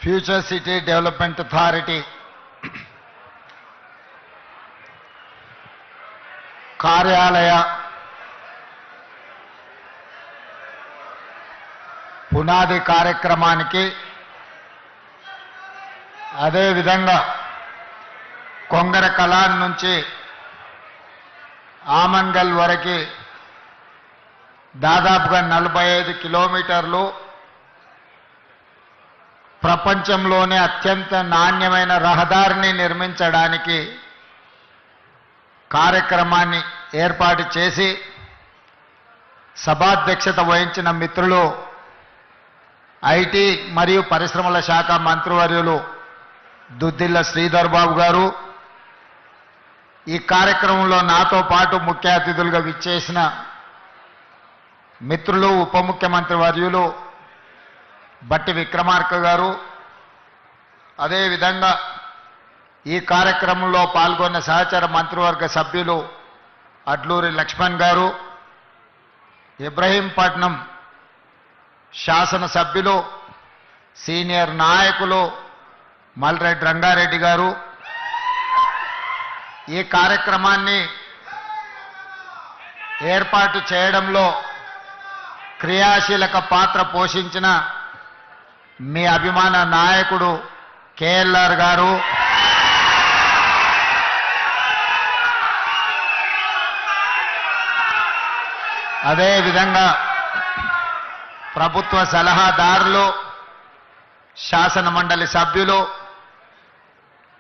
Future city development authority కార్యాలయ పునాది కార్యక్రమానికి అదేవిధంగా కొంగర కలాన్ నుంచి ఆమన్గల్ వరకు దాదాపుగా 45 కిలోమీటర్లు ప్రపంచంలోనే అత్యంత నాణ్యమైన రహదారిని నిర్మించడానికి కార్యక్రమాన్ని ఏర్పాటు చేసి సభాధ్యక్షత వహించిన మిత్రులు ఐటీ మరియు పరిశ్రమల శాఖ మంత్రివర్యులు దుద్దిల్ల శ్రీధర్ బాబు గారు, ఈ కార్యక్రమంలో నాతో పాటు ముఖ్య అతిథులుగా విచ్చేసిన మిత్రులు ఉప ముఖ్యమంత్రి వర్యులు బట్టి విక్రమార్క గారు, అదేవిధంగా ఈ కార్యక్రమంలో పాల్గొన్న సహచర మంత్రివర్గ సభ్యులు అడ్లూరి లక్ష్మణ్ గారు, ఇబ్రహీంపట్నం శాసనసభ్యులు సీనియర్ నాయకులు మల్రెడ్డి రంగారెడ్డి గారు, ఈ కార్యక్రమాన్ని ఏర్పాటు చేయడంలో క్రియాశీలక పాత్ర పోషించిన మీ అభిమాన నాయకుడు కేఎల్ఆర్ గారు, అదేవిధంగా ప్రభుత్వ సలహాదారులు, శాసన మండలి సభ్యులు,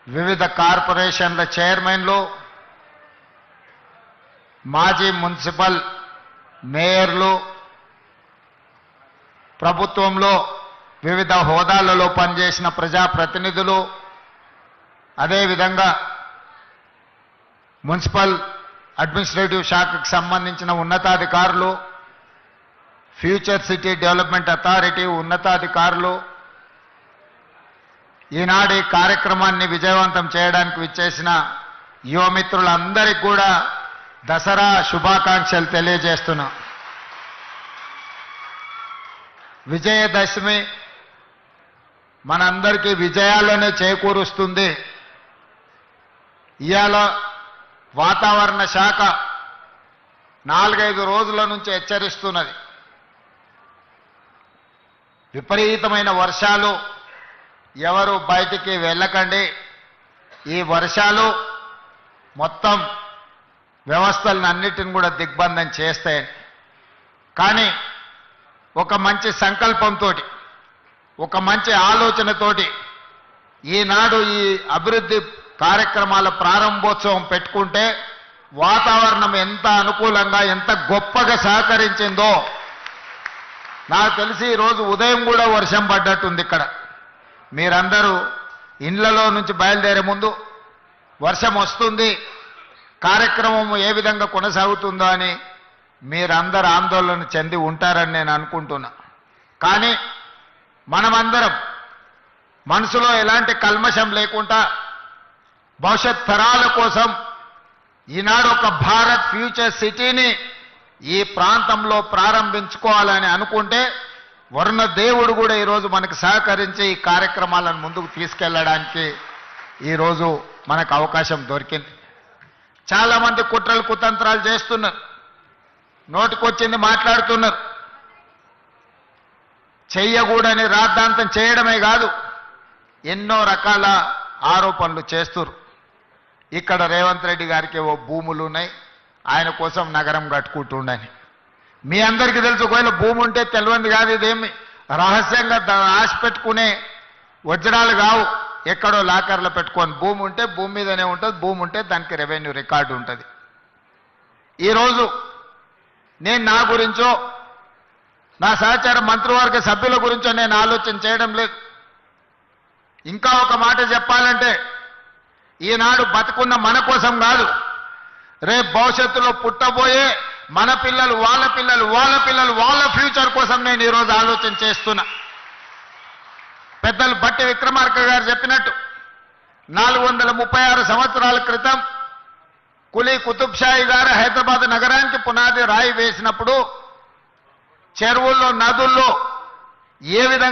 వివిధ కార్పొరేషన్ల చైర్మన్లు, మాజీ మున్సిపల్ మేయర్లు, ప్రభుత్వంలో వివిధ హోదాలలో పనిచేసిన ప్రజాప్రతినిధులు, అదేవిధంగా మున్సిపల్ అడ్మినిస్ట్రేటివ్ శాఖకు సంబంధించిన ఉన్నతాధికారులు, ఫ్యూచర్ సిటీ డెవలప్మెంట్ అథారిటీ ఉన్నతాధికారులు, ఈనాడు ఈ కార్యక్రమాన్ని విజయవంతం చేయడానికి విచ్చేసిన యువమిత్రులందరికీ కూడా దసరా శుభాకాంక్షలు తెలియజేస్తున్నా. విజయదశమి మనందరికీ విజయాలనే చేకూరుస్తుంది. ఇవాళ వాతావరణ శాఖ 4-5 రోజుల నుంచి హెచ్చరిస్తున్నది. విపరీతమైన వర్షాలు, ఎవరు బయటికి వెళ్ళకండి, ఈ వర్షాలు మొత్తం వ్యవస్థలన్నిటిని కూడా దిగ్బంధం చేస్తాయి. కానీ ఒక మంచి సంకల్పంతో, ఒక మంచి ఆలోచనతోటి ఈనాడు ఈ అభివృద్ధి కార్యక్రమాల ప్రారంభోత్సవం పెట్టుకుంటే వాతావరణం ఎంత అనుకూలంగా ఎంత గొప్పగా సహకరించిందో నాకు తెలిసి ఈరోజు ఉదయం కూడా వర్షం పడ్డట్టుంది. ఇక్కడ మీరందరూ ఇండ్లలో నుంచి బయలుదేరే ముందు వర్షం వస్తుంది, కార్యక్రమం ఏ విధంగా కొనసాగుతుందో అని మీరందరూ ఆందోళన చెంది ఉంటారని నేను అనుకుంటున్నా. కానీ మనమందరం మనసులో ఎలాంటి కల్మషం లేకుండా భవిష్యత్ తరాల కోసం ఈనాడు ఒక భారత్ ఫ్యూచర్ సిటీని ఈ ప్రాంతంలో ప్రారంభించుకోవాలని అనుకుంటే వరుణ దేవుడు కూడా ఈరోజు మనకు సహకరించి ఈ కార్యక్రమాలను ముందుకు తీసుకెళ్లడానికి ఈరోజు మనకు అవకాశం దొరికింది. చాలామంది కుట్రలు కుతంత్రాలు చేస్తున్నారు, నోటికొచ్చింది మాట్లాడుతున్నారు. చెయ్యకూడని రాద్ధాంతం చేయడమే కాదు, ఎన్నో రకాల ఆరోపణలు చేస్తున్నారు. ఇక్కడ రేవంత్ రెడ్డి గారికి ఓ భూములు ఉన్నాయి, ఆయన కోసం నగరం కట్టుకుంటుండని. మీ అందరికీ తెలుసు, ఒకవేళ భూమి ఉంటే తెలియంది కాదు, ఇదేమి రహస్యంగా ఆశ పెట్టుకునే వజ్రాలు కావు, ఎక్కడో లాకర్లో పెట్టుకొని. భూమి ఉంటే భూమి మీదనే ఉంటుంది, భూమి ఉంటే దానికి రెవెన్యూ రికార్డు ఉంటుంది. ఈరోజు నేను నా గురించో నా సహచార మంత్రివర్గ సభ్యుల గురించో నేను ఆలోచన చేయడం లేదు. ఇంకా ఒక మాట చెప్పాలంటే, ఈనాడు బతుకున్న మన కోసం కాదు, రేపు భవిష్యత్తులో పుట్టబోయే మన పిల్లలు, వాళ్ళ పిల్లలు, వాళ్ళ పిల్లలు, వాళ్ళ ఫ్యూచర్ కోసం నేను ఈరోజు ఆలోచన చేస్తున్నా. పెద్దలు బట్టి విక్రమార్క గారు చెప్పినట్టు 436 సంవత్సరాల క్రితం కులీ కుతుబ్ షాహీ గారు హైదరాబాద్ నగరానికి పునాది రాయి వేసినప్పుడు చెరువుల్లో, నదుల్లో ఏ విధంగా